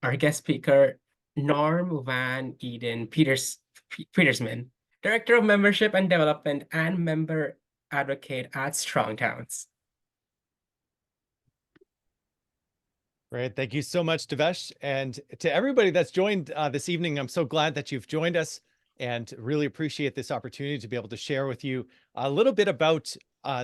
our guest speaker, Norm Van Eden Petersman, Director of Membership and Development and Member Advocate at Strong Towns. Great. Thank you so much, Devesh. And to everybody that's joined this evening, I'm so glad that you've joined us and really appreciate this opportunity to be able to share with you a little bit about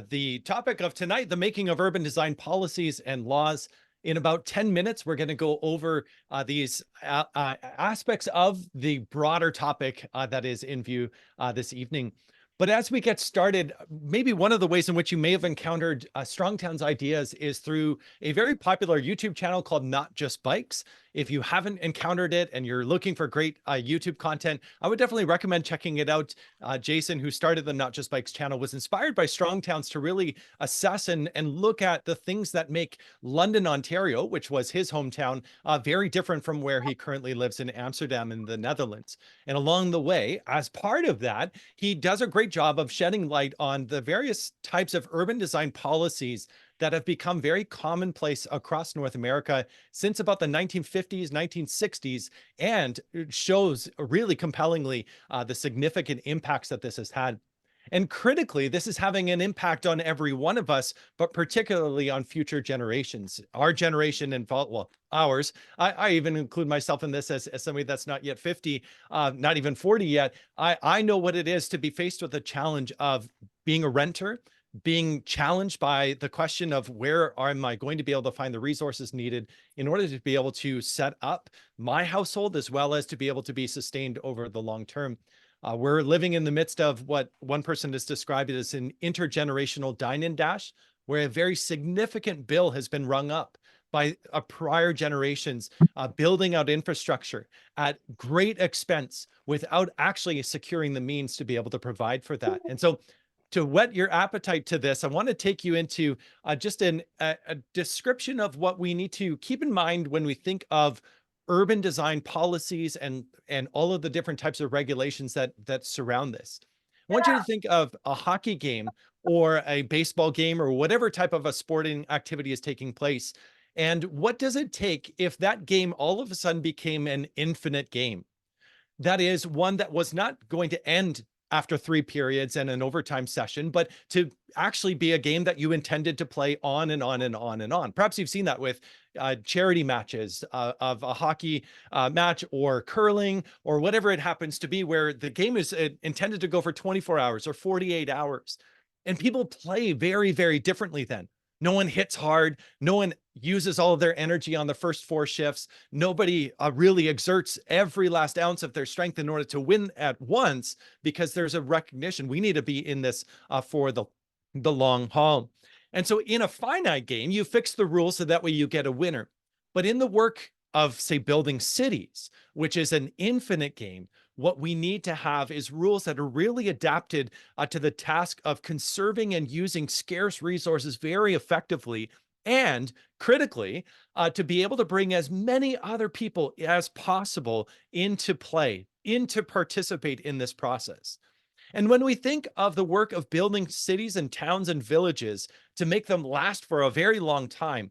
the topic of tonight, the making of urban design policies and laws. In about 10 minutes, we're going to go over these aspects of the broader topic that is in view this evening. But as we get started, maybe one of the ways in which you may have encountered Strongtown's ideas is through a very popular YouTube channel called Not Just Bikes. If you haven't encountered it and you're looking for great YouTube content, I would definitely recommend checking it out. Jason, who started the Not Just Bikes channel, was inspired by Strongtowns to really assess and look at the things that make London, Ontario, which was his hometown, very different from where he currently lives in Amsterdam in the Netherlands. And along the way, as part of that, he does a great job of shedding light on the various types of urban design policies that have become very commonplace across North America since about the 1950s, 1960s, and it shows really compellingly the significant impacts that this has had. And critically, this is having an impact on every one of us, but particularly on future generations. Our generation and well, ours. I even include myself in this as somebody that's not yet 50, not even 40 yet. I know what it is to be faced with the challenge of being a renter, being challenged by the question of where am I going to be able to find the resources needed in order to be able to set up my household as well as to be able to be sustained over the long term. We're living in the midst of what one person has described as an intergenerational dine and dash, where a very significant bill has been rung up by prior generations, building out infrastructure at great expense without actually securing the means to be able to provide for that. And so to whet your appetite to this, I want to take you into just a description of what we need to keep in mind when we think of urban design policies and all of the different types of regulations that surround this. I want you to think of a hockey game or a baseball game or whatever type of a sporting activity is taking place. And what does it take if that game all of a sudden became an infinite game? That is one that was not going to end after 3 periods and an overtime session, but to actually be a game that you intended to play on and on and on and on. Perhaps you've seen that with charity matches of a hockey match or curling or whatever it happens to be, where the game is intended to go for 24 hours or 48 hours. And people play very, very differently then. No one hits hard. No one uses all of their energy on the first 4 shifts. Nobody really exerts every last ounce of their strength in order to win at once, because there's a recognition we need to be in this for the long haul. And so in a finite game, you fix the rules so that way you get a winner. But in the work of, say, building cities, which is an infinite game, what we need to have is rules that are really adapted to the task of conserving and using scarce resources very effectively, and critically, to be able to bring as many other people as possible into play, into participate in this process. And when we think of the work of building cities and towns and villages to make them last for a very long time,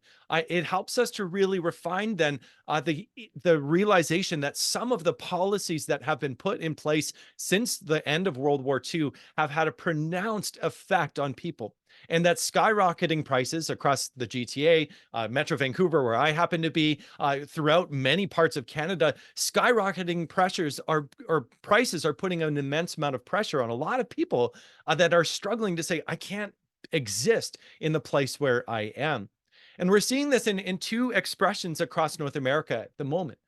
it helps us to really refine then the realization that some of the policies that have been put in place since the end of World War II have had a pronounced effect on people. And that skyrocketing prices across the GTA, Metro Vancouver, where I happen to be, throughout many parts of Canada, skyrocketing pressures are, or prices are putting an immense amount of pressure on a lot of people that are struggling to say, I can't exist in the place where I am. And we're seeing this in two expressions across North America at the moment.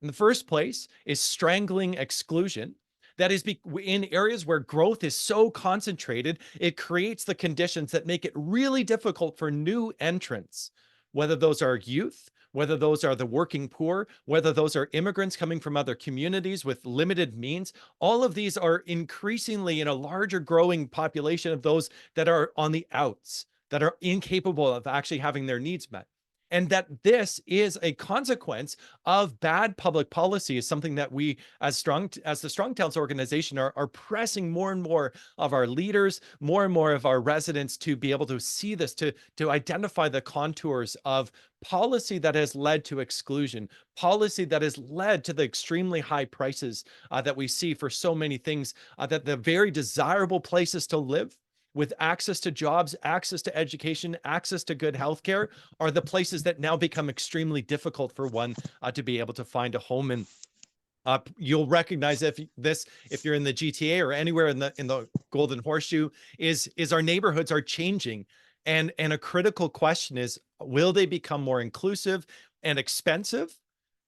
In the first place is strangling exclusion. That is in areas where growth is so concentrated, it creates the conditions that make it really difficult for new entrants, whether those are youth, whether those are the working poor, whether those are immigrants coming from other communities with limited means. All of these are increasingly in a larger growing population of those that are on the outs, that are incapable of actually having their needs met. and that this is a consequence of bad public policy, is something that we, as the Strong Towns organization, are pressing more and more of our leaders, more and more of our residents to be able to see this, to identify the contours of policy that has led to exclusion, policy that has led to the extremely high prices that we see for so many things, that the very desirable places to live with access to jobs, access to education, access to good healthcare are the places that now become extremely difficult for one to be able to find a home in. You'll recognize if you're in the GTA or anywhere in the Golden Horseshoe, is our neighborhoods are changing, and a critical question is, will they become more inclusive and expensive,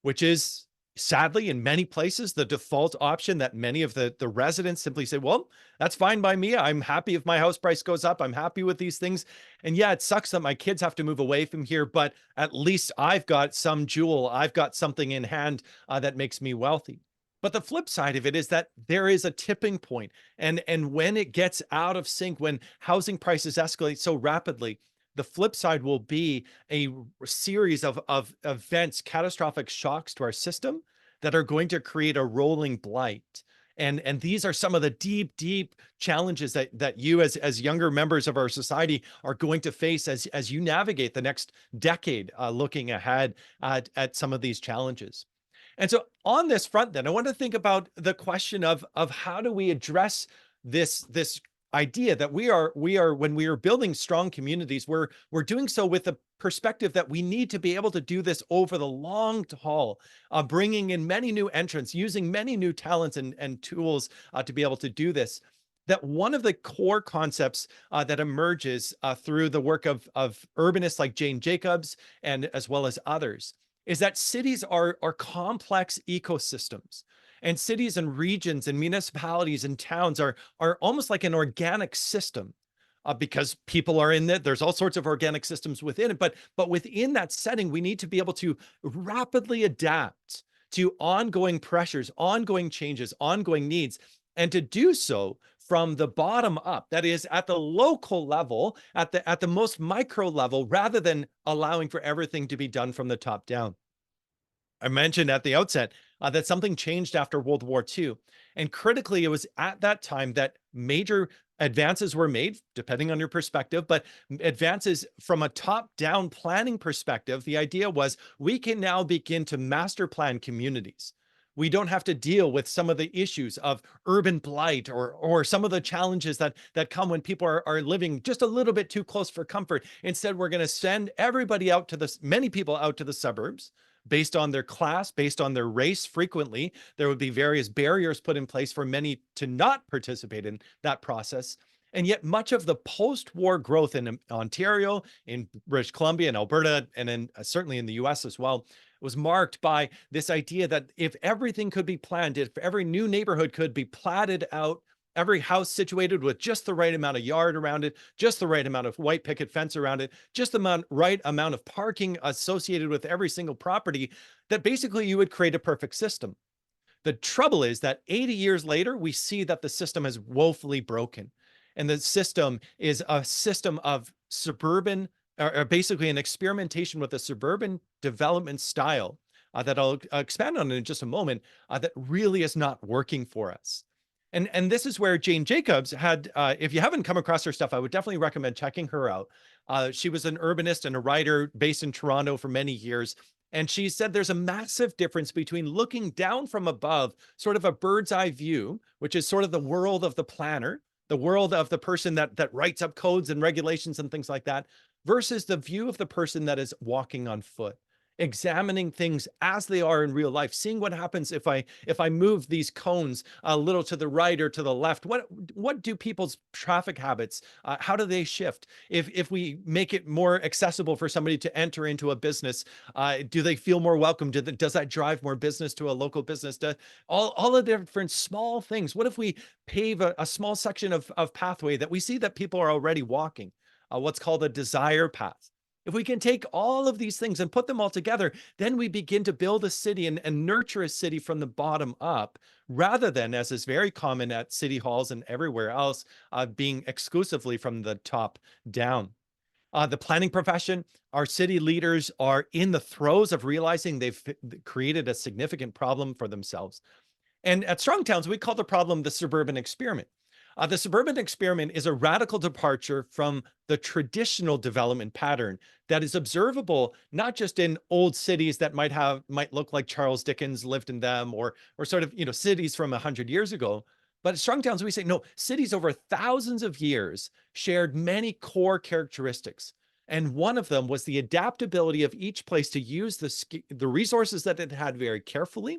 which is sadly in many places the default option that many of the residents simply say, well, that's fine by me. I'm happy if my house price goes up. I'm happy with these things. And yeah, it sucks that my kids have to move away from here, but at least I've got some jewel. I've got something in hand that makes me wealthy. But the flip side of it is that there is a tipping point, and when it gets out of sync, when housing prices escalate so rapidly, the flip side will be a series of events, catastrophic shocks to our system that are going to create a rolling blight. And these are some of the deep challenges that you, as younger members of our society, are going to face as you navigate the next decade, looking ahead at some of these challenges. And so on this front, then I want to think about the question of how do we address this idea that we are when we are building strong communities, we're doing so with the perspective that we need to be able to do this over the long haul, bringing in many new entrants, using many new talents and tools to be able to do this. That one of the core concepts that emerges through the work of urbanists like Jane Jacobs, and as well as others, is that cities are complex ecosystems, and cities and regions and municipalities and towns are almost like an organic system, because people are in it. There's all sorts of organic systems within it, but within that setting, we need to be able to rapidly adapt to ongoing pressures, ongoing changes, ongoing needs, and to do so from the bottom up, that is at the local level, at the most micro level, rather than allowing for everything to be done from the top down. I mentioned at the outset that something changed after World War II. And critically, it was at that time that major advances were made, depending on your perspective, but advances from a top-down planning perspective. The idea was we can now begin to master plan communities. We don't have to deal with some of the issues of urban blight, or some of the challenges that come when people are living just a little bit too close for comfort. Instead, we're going to send everybody out to many people out to the suburbs based on their class, based on their race. Frequently, there would be various barriers put in place for many to not participate in that process. And yet much of the post-war growth in Ontario, in British Columbia, in Alberta, and certainly in the US as well, was marked by this idea that if everything could be planned, if every new neighborhood could be platted out, every house situated with just the right amount of yard around it, just the right amount of white picket fence around it, just the right amount of parking associated with every single property, that basically you would create a perfect system. The trouble is that 80 years later, we see that the system is woefully broken. And the system is a system of suburban, or basically an experimentation with a suburban development style that I'll expand on in just a moment, that really is not working for us. And this is where Jane Jacobs had, if you haven't come across her stuff, I would definitely recommend checking her out. She was an urbanist and a writer based in Toronto for many years. And she said there's a massive difference between looking down from above, sort of a bird's eye view, which is sort of the world of the planner, the world of the person that writes up codes and regulations and things like that, versus the view of the person that is walking on foot, examining things as they are in real life, seeing what happens if I move these cones a little to the right or to the left. What do people's traffic habits? How do they shift? If we make it more accessible for somebody to enter into a business, do they feel more welcome? Does that drive more business to a local business? All of the different small things. What if we pave a small section of pathway that we see that people are already walking? What's called a desire path. If we can take all of these things and put them all together, then we begin to build a city and nurture a city from the bottom up, rather than, as is very common at city halls and everywhere else, being exclusively from the top down. The planning profession, our city leaders are in the throes of realizing they've created a significant problem for themselves. And at Strong Towns, we call the problem the suburban experiment. The suburban experiment is a radical departure from the traditional development pattern that is observable not just in old cities that might look like Charles Dickens lived in them, or sort of cities from 100 years ago. But at Strong Towns, we say no, cities over thousands of years shared many core characteristics. And one of them was the adaptability of each place to use the resources that it had very carefully,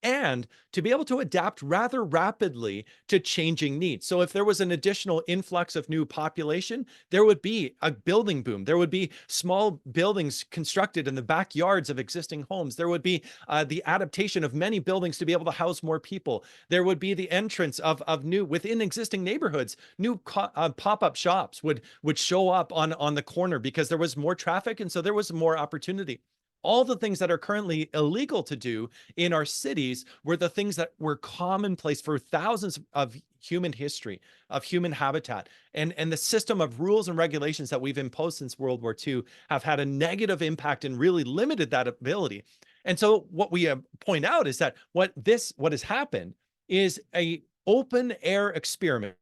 and to be able to adapt rather rapidly to changing needs. So if there was an additional influx of new population, there would be a building boom. There would be small buildings constructed in the backyards of existing homes. There would be the adaptation of many buildings to be able to house more people. There would be the entrance of new, within existing neighborhoods, new pop-up shops would show up on the corner because there was more traffic, and so there was more opportunity. All the things that are currently illegal to do in our cities were the things that were commonplace for thousands of human history, of human habitat. And the system of rules and regulations that we've imposed since World War II have had a negative impact and really limited that ability. And so what we point out is that what has happened is a open air experiment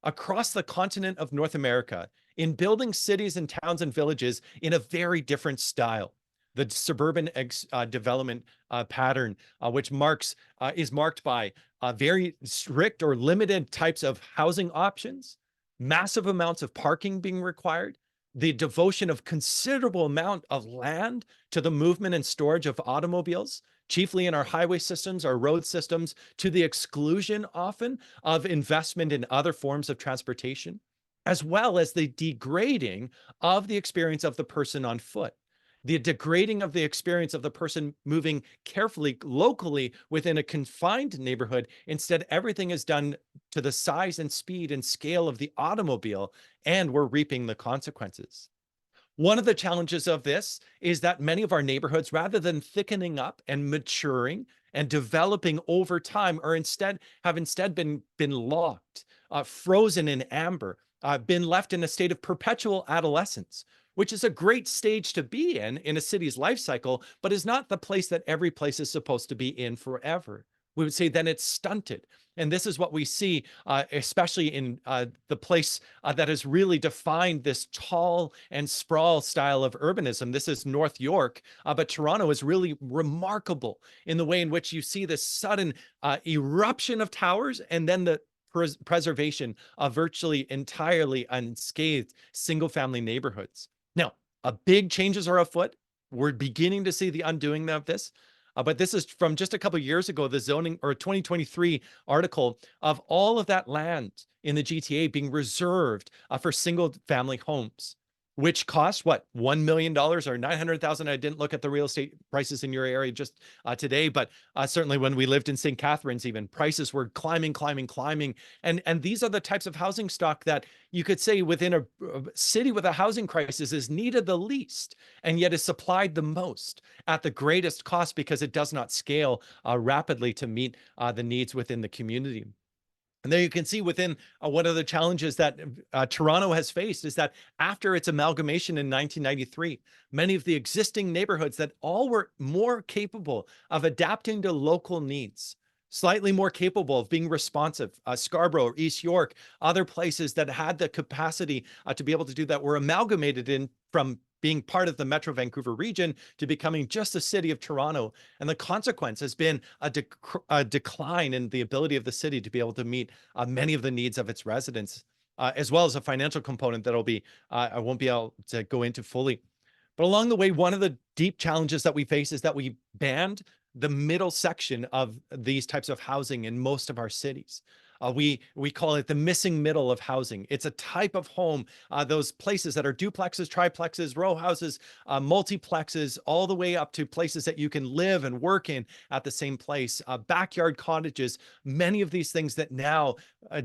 across the continent of North America in building cities and towns and villages in a very different style. The suburban development pattern, which is marked by very strict or limited types of housing options, massive amounts of parking being required, the devotion of considerable amount of land to the movement and storage of automobiles, chiefly in our highway systems, our road systems, to the exclusion often of investment in other forms of transportation, as well as the degrading of the experience of the person on foot, the degrading of the experience of the person moving carefully locally within a confined neighborhood. Instead, everything is done to the size and speed and scale of the automobile, and we're reaping the consequences. One of the challenges of this is that many of our neighborhoods, rather than thickening up and maturing and developing over time, have instead been locked, frozen in amber, been left in a state of perpetual adolescence, which is a great stage to be in a city's life cycle, but is not the place that every place is supposed to be in forever. We would say then it's stunted. And this is what we see, especially in the place that has really defined this tall and sprawl style of urbanism. This is North York, but Toronto is really remarkable in the way in which you see this sudden eruption of towers, and then the preservation of virtually entirely unscathed single-family neighborhoods. Now, big changes are afoot. We're beginning to see the undoing of this. But this is from just a couple of years ago, the zoning or 2023 article of all of that land in the GTA being reserved for single family homes, which cost what, $1 million or $900,000. I didn't look at the real estate prices in your area just today, but certainly when we lived in St. Catharines, even prices were climbing. And these are the types of housing stock that you could say within a city with a housing crisis is needed the least, and yet is supplied the most at the greatest cost because it does not scale rapidly to meet the needs within the community. And there you can see within one of the challenges that Toronto has faced is that after its amalgamation in 1993, many of the existing neighborhoods that all were more capable of adapting to local needs, slightly more capable of being responsive, Scarborough or East York, other places that had the capacity to be able to do that, were amalgamated in from being part of the Metro Vancouver region to becoming just the city of Toronto. And the consequence has been a decline in the ability of the city to be able to meet many of the needs of its residents, as well as a financial component that'll be, I won't be able to go into fully. But along the way, one of the deep challenges that we face is that we banned the middle section of these types of housing in most of our cities. We call it the missing middle of housing. It's a type of home, those places that are duplexes, triplexes, row houses, multiplexes, all the way up to places that you can live and work in at the same place, backyard cottages, many of these things that now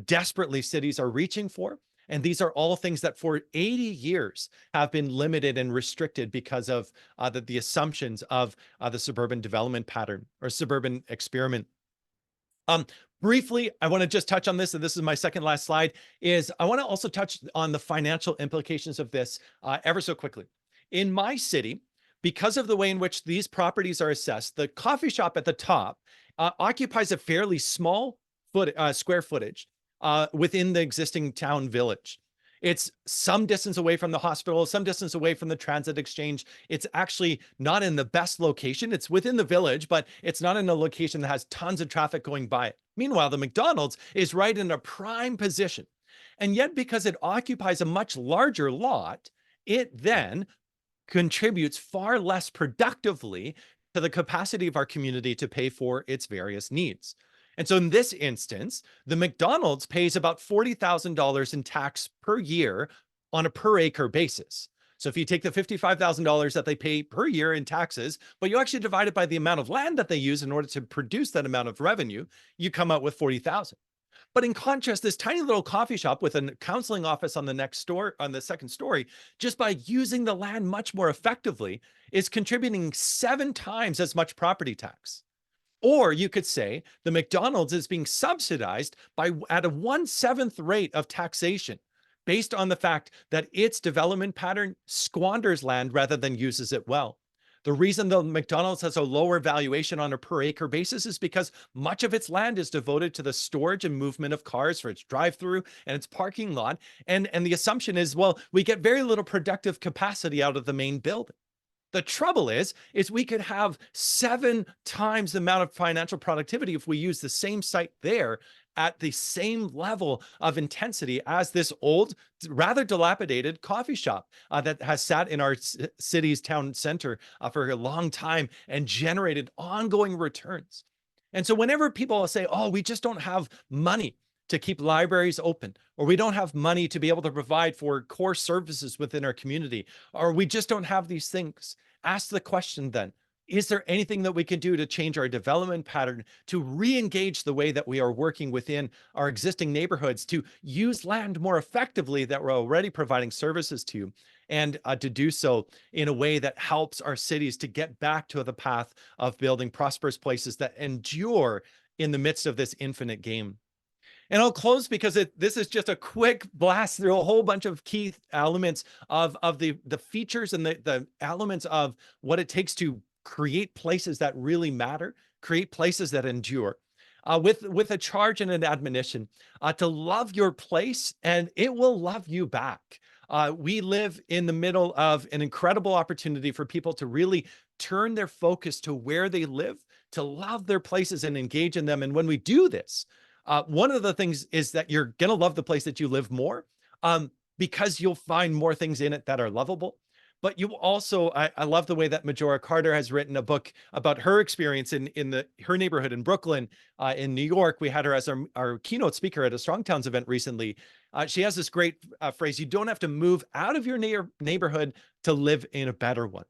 desperately cities are reaching for. And these are all things that for 80 years have been limited and restricted because of the assumptions of the suburban development pattern or suburban experiment. Briefly, I want to just touch on this, and this is my second last slide, is I want to also touch on the financial implications of this ever so quickly. In my city, because of the way in which these properties are assessed, the coffee shop at the top occupies a fairly small square footage within the existing town village. It's some distance away from the hospital, some distance away from the transit exchange. It's actually not in the best location. It's within the village, but it's not in a location that has tons of traffic going by it. Meanwhile, the McDonald's is right in a prime position. And yet, because it occupies a much larger lot, it then contributes far less productively to the capacity of our community to pay for its various needs. And so in this instance, the McDonald's pays about $40,000 in tax per year on a per acre basis. So if you take the $55,000 that they pay per year in taxes, but you actually divide it by the amount of land that they use in order to produce that amount of revenue, you come out with 40,000. But in contrast, this tiny little coffee shop with a counseling office on the next store, on the second story, just by using the land much more effectively, is contributing 7 times as much property tax. Or you could say the McDonald's is being subsidized by at a 1/7 rate of taxation based on the fact that its development pattern squanders land rather than uses it well. The reason the McDonald's has a lower valuation on a per acre basis is because much of its land is devoted to the storage and movement of cars for its drive-through and its parking lot. And the assumption is, well, we get very little productive capacity out of the main building. The trouble is we could have 7 times the amount of financial productivity if we use the same site there at the same level of intensity as this old, rather dilapidated coffee shop that has sat in our city's town center for a long time and generated ongoing returns. And so whenever people say, oh, we just don't have money to keep libraries open, or we don't have money to be able to provide for core services within our community, or we just don't have these things, ask the question then, is there anything that we can do to change our development pattern, to re-engage the way that we are working within our existing neighborhoods, to use land more effectively that we're already providing services to, and to do so in a way that helps our cities to get back to the path of building prosperous places that endure in the midst of this infinite game. And I'll close because this is just a quick blast through a whole bunch of key elements of the features and the elements of what it takes to create places that really matter, create places that endure. With a charge and an admonition to love your place, and it will love you back. We live in the middle of an incredible opportunity for people to really turn their focus to where they live, to love their places and engage in them. And when we do this, one of the things is that you're going to love the place that you live more because you'll find more things in it that are lovable. But you also, I love the way that Majora Carter has written a book about her experience in her neighborhood in Brooklyn, in New York. We had her as our keynote speaker at a Strong Towns event recently. She has this great phrase: you don't have to move out of your neighborhood to live in a better one.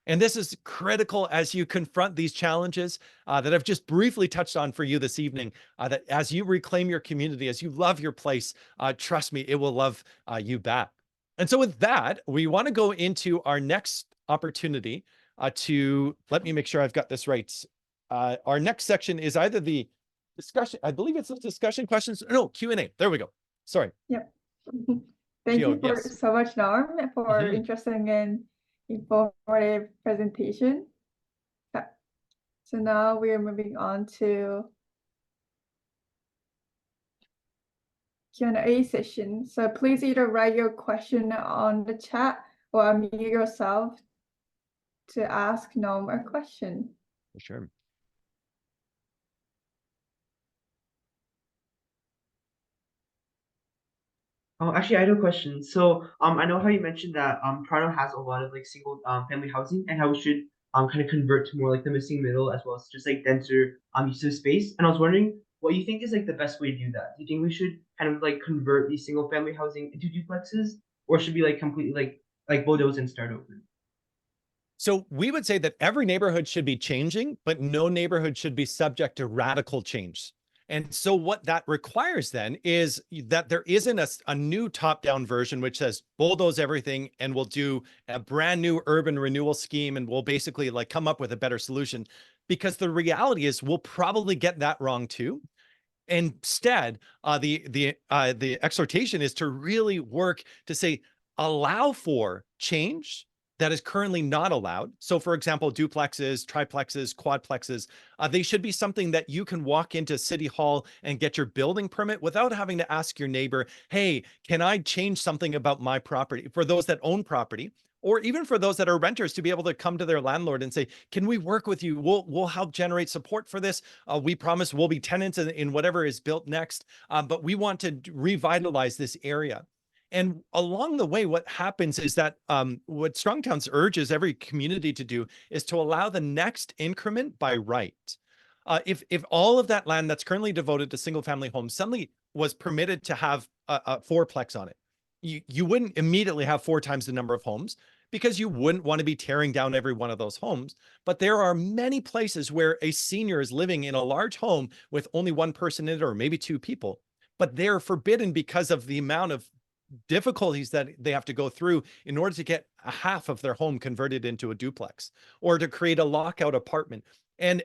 And this is critical as you confront these challenges that I've just briefly touched on for you this evening, that as you reclaim your community, as you love your place, trust me, it will love you back. And so with that, we want to go into our next opportunity let me make sure I've got this right. Our next section is either the discussion, I believe it's the discussion questions. No, Q&A. There we go. Sorry. Yep. Thank Gio, you for yes. so much, Norm, for interesting and informative presentation. Okay. So now we are moving on to Q&A session. So please either write your question on the chat or unmute yourself to ask Norm a question. For sure. Oh, actually, I had a question. So, I know how you mentioned that Toronto has a lot of like single family housing, and how we should kind of convert to more like the missing middle, as well as just like denser use of space. And I was wondering what you think is like the best way to do that. Do you think we should kind of like convert these single family housing into duplexes, or should we like completely like bulldoze and start over? So we would say that every neighborhood should be changing, but no neighborhood should be subject to radical change. And so what that requires then is that there isn't a new top-down version which says bulldoze everything and we'll do a brand new urban renewal scheme and we'll basically like come up with a better solution, because the reality is we'll probably get that wrong too. Instead, the exhortation is to really work to say, allow for change that is currently not allowed. So for example, duplexes, triplexes, quadplexes, they should be something that you can walk into City Hall and get your building permit without having to ask your neighbor, hey, can I change something about my property? For those that own property, or even for those that are renters, to be able to come to their landlord and say, can we work with you? We'll help generate support for this. We promise we'll be tenants in whatever is built next, but we want to revitalize this area. And along the way, what happens is that what Strong Towns urges every community to do is to allow the next increment by right. If all of that land that's currently devoted to single family homes suddenly was permitted to have a fourplex on it, you wouldn't immediately have 4 times the number of homes, because you wouldn't want to be tearing down every one of those homes. But there are many places where a senior is living in a large home with only one person in it, or maybe 2 people, but they're forbidden because of the amount of difficulties that they have to go through in order to get a half of their home converted into a duplex, or to create a lockout apartment. And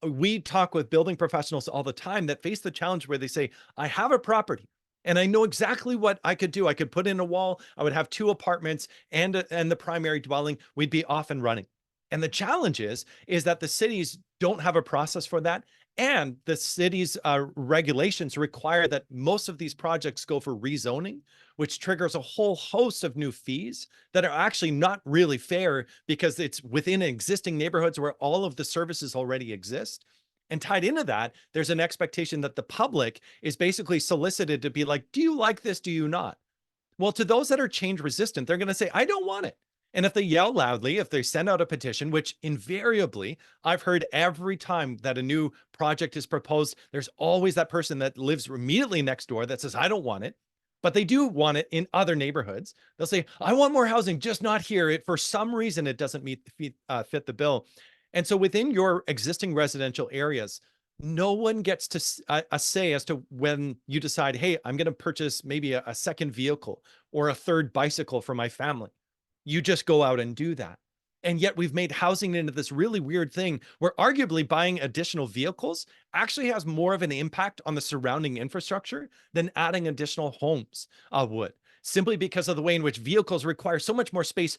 we talk with building professionals all the time that face the challenge where they say, I have a property and I know exactly what I could do. I could put in a wall, I would have 2 apartments and the primary dwelling, we'd be off and running. And the challenge is that the cities don't have a process for that. And the city's regulations require that most of these projects go for rezoning, which triggers a whole host of new fees that are actually not really fair, because it's within existing neighborhoods where all of the services already exist. And tied into that, there's an expectation that the public is basically solicited to be like, do you like this? Do you not? Well, to those that are change resistant, they're going to say, I don't want it. And if they yell loudly, if they send out a petition, which invariably I've heard every time that a new project is proposed, there's always that person that lives immediately next door that says, I don't want it, but they do want it in other neighborhoods. They'll say, I want more housing, just not here. For some reason, it doesn't fit the bill. And so within your existing residential areas, no one gets to a say as to when you decide, hey, I'm going to purchase maybe a second vehicle or a third bicycle for my family. You just go out and do that. And yet we've made housing into this really weird thing where arguably buying additional vehicles actually has more of an impact on the surrounding infrastructure than adding additional homes would, simply because of the way in which vehicles require so much more space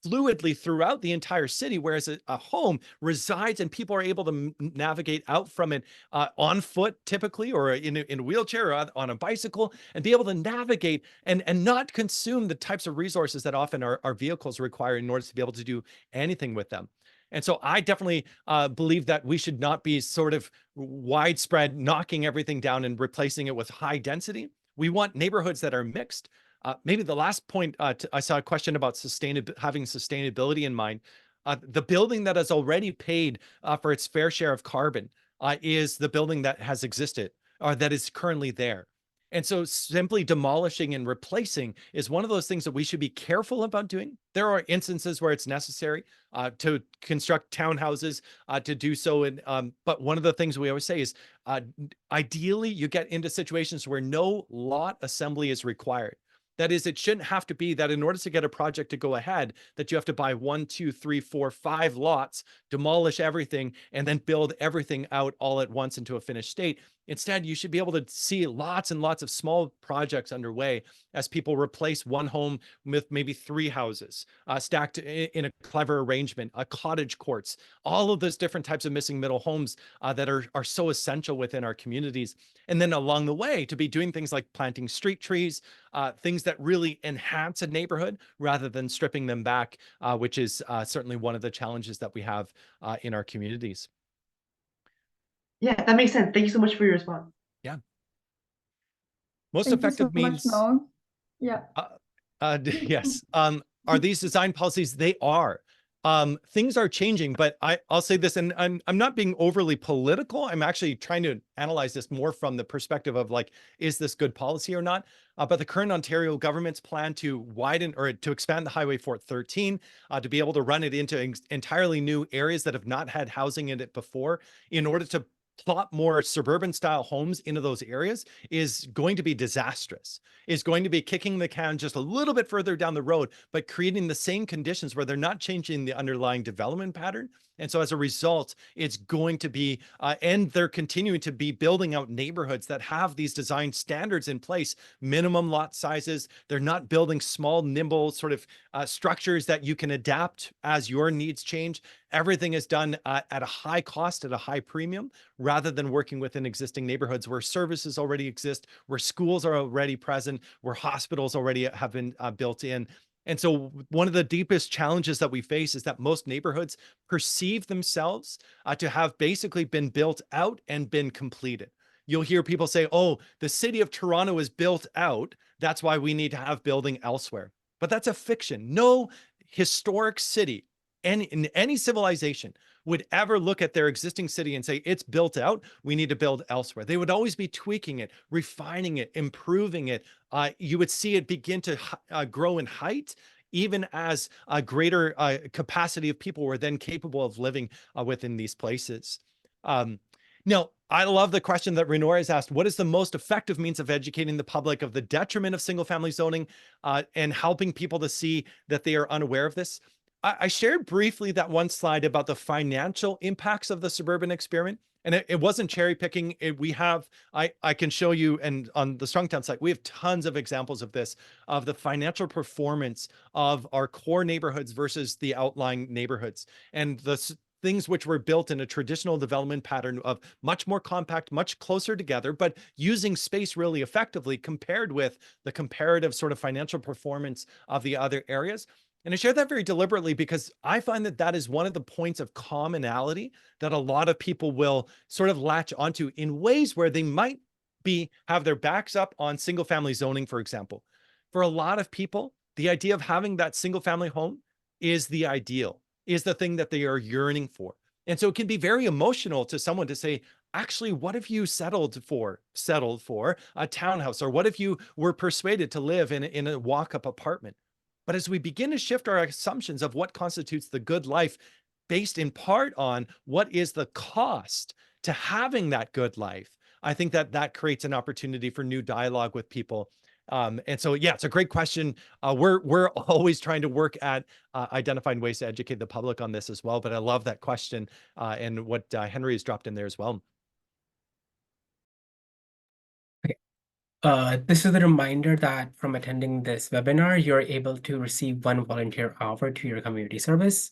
fluidly throughout the entire city, whereas a home resides and people are able to navigate out from it on foot typically, or in a wheelchair, or on a bicycle, and be able to navigate and not consume the types of resources that often our vehicles require in order to be able to do anything with them. And so I definitely believe that we should not be sort of widespread knocking everything down and replacing it with high density. We want neighborhoods that are mixed. Maybe the last point, I saw a question about having sustainability in mind. The building that has already paid for its fair share of carbon is the building that has existed, or that is currently there. And so simply demolishing and replacing is one of those things that we should be careful about doing. There are instances where it's necessary to construct townhouses, to do so. But one of the things we always say is ideally you get into situations where no lot assembly is required. That is, it shouldn't have to be that in order to get a project to go ahead, that you have to buy 1, 2, 3, 4, 5 lots, demolish everything, and then build everything out all at once into a finished state. Instead, you should be able to see lots and lots of small projects underway as people replace one home with maybe 3 houses stacked in a clever arrangement, cottage courts, all of those different types of missing middle homes that are so essential within our communities. And then along the way, to be doing things like planting street trees, things that really enhance a neighborhood rather than stripping them back, which is certainly one of the challenges that we have in our communities. Yeah, that makes sense. Thank you so much for your response. Yeah. Most Thank you effective so much, means, Noam. Yeah. yes. Are these design policies? They are. Things are changing, but I'll say this, and I'm not being overly political. I'm actually trying to analyze this more from the perspective of like, is this good policy or not? But the current Ontario government's plan to widen or to expand the Highway 413, to be able to run it into entirely new areas that have not had housing in it before, in order to plot more suburban style homes into those areas is going to be disastrous. Is going to be kicking the can just a little bit further down the road, but creating the same conditions where they're not changing the underlying development pattern. And so as a result, it's going to be, and they're continuing to be building out neighborhoods that have these design standards in place, minimum lot sizes. They're not building small, nimble sort of structures that you can adapt as your needs change. Everything is done at a high cost, at a high premium, rather than working within existing neighborhoods where services already exist, where schools are already present, where hospitals already have been built in. And so one of the deepest challenges that we face is that most neighborhoods perceive themselves to have basically been built out and been completed. You'll hear people say, oh, the city of Toronto is built out. That's why we need to have building elsewhere. But that's a fiction. No historic city in any civilization would ever look at their existing city and say, it's built out, we need to build elsewhere. They would always be tweaking it, refining it, improving it. You would see it begin to grow in height, even as a greater capacity of people were then capable of living within these places. Now, I love the question that Renora has asked. What is the most effective means of educating the public of the detriment of single-family zoning and helping people to see that they are unaware of this? I shared briefly that one slide about the financial impacts of the suburban experiment. And it wasn't cherry picking. I can show you, and on the Strongtown site, we have tons of examples of this, of the financial performance of our core neighborhoods versus the outlying neighborhoods. And the things which were built in a traditional development pattern of much more compact, much closer together, but using space really effectively compared with the comparative sort of financial performance of the other areas. And I share that very deliberately because I find that that is one of the points of commonality that a lot of people will sort of latch onto in ways where they might have their backs up on single family zoning, for example. For a lot of people, the idea of having that single family home is the ideal, is the thing that they are yearning for. And so it can be very emotional to someone to say, actually, what if you settled for a townhouse? Or what if you were persuaded to live in a walk-up apartment? But as we begin to shift our assumptions of what constitutes the good life, based in part on what is the cost to having that good life, I think that creates an opportunity for new dialogue with people. And so, yeah, it's a great question. We're always trying to work at identifying ways to educate the public on this as well. But I love that question and what Henry has dropped in there as well. This is a reminder that from attending this webinar, you're able to receive 1 volunteer hour to your community service.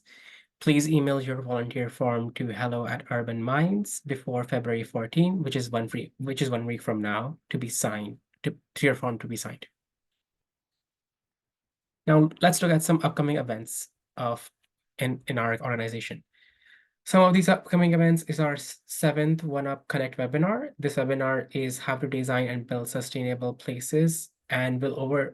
Please email your volunteer form to hello@urbanminds before February 14, which is 1 week from now, to be signed, to your form to be signed. Now let's look at some upcoming events in our organization. Some of these upcoming events is our 7th OneUp Connect webinar. This webinar is how to design and build sustainable places, and will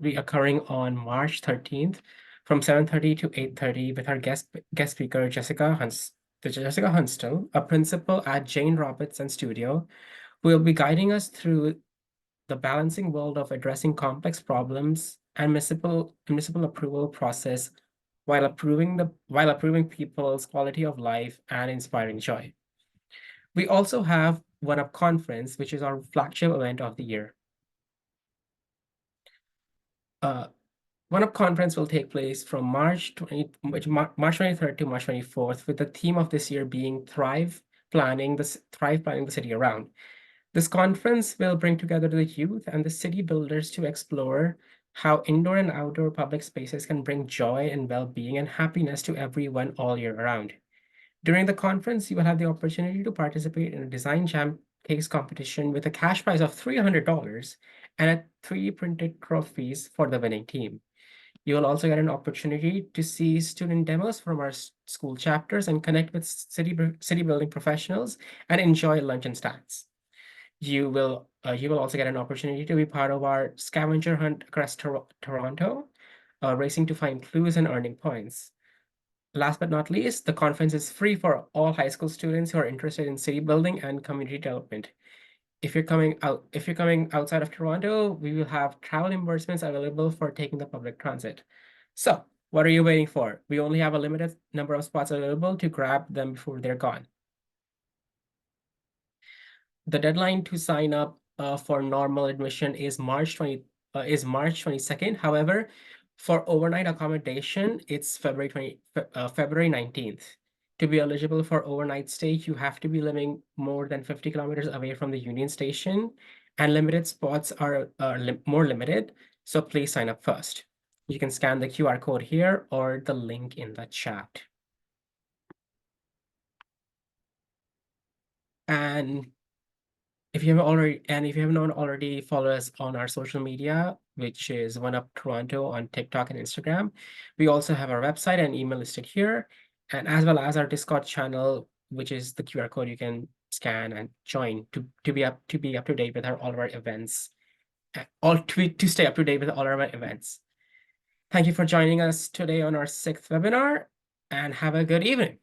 be occurring on March 13th from 7:30 to 8:30 with our guest speaker, Jessica Hunstall, a principal at Jane Robertson Studio, who will be guiding us through the balancing world of addressing complex problems and municipal approval process while improving people's quality of life and inspiring joy. We also have OneUp Conference, which is our flagship event of the year. OneUp Conference will take place from March 23rd to March 24th, with the theme of this year being Thrive Planning the City Around. This conference will bring together the youth and the city builders to explore how indoor and outdoor public spaces can bring joy and well-being and happiness to everyone all year round. During the conference, you will have the opportunity to participate in a design jam case competition with a cash prize of $300 and 3 printed trophies for the winning team. You will also get an opportunity to see student demos from our school chapters and connect with city building professionals and enjoy lunch and snacks. You will also get an opportunity to be part of our scavenger hunt across Toronto, racing to find clues and earning points. Last but not least, the conference is free for all high school students who are interested in city building and community development. If you're coming outside of Toronto, we will have travel reimbursements available for taking the public transit. So what are you waiting for? We only have a limited number of spots available to grab them before they're gone. The deadline to sign up for normal admission is March 22nd. However, for overnight accommodation, it's February 19th. To be eligible for overnight stay, you have to be living more than 50 kilometers away from the Union Station, and limited spots are more limited. So please sign up first. You can scan the QR code here or the link in the chat. And if you have not already followed us on our social media, which is OneUp Toronto on TikTok and Instagram, we also have our website and email listed here, and as well as our Discord channel, which is the QR code you can scan and join to be up to date with all of our events, to stay up to date with all of our events. Thank you for joining us today on our 6th webinar, and have a good evening.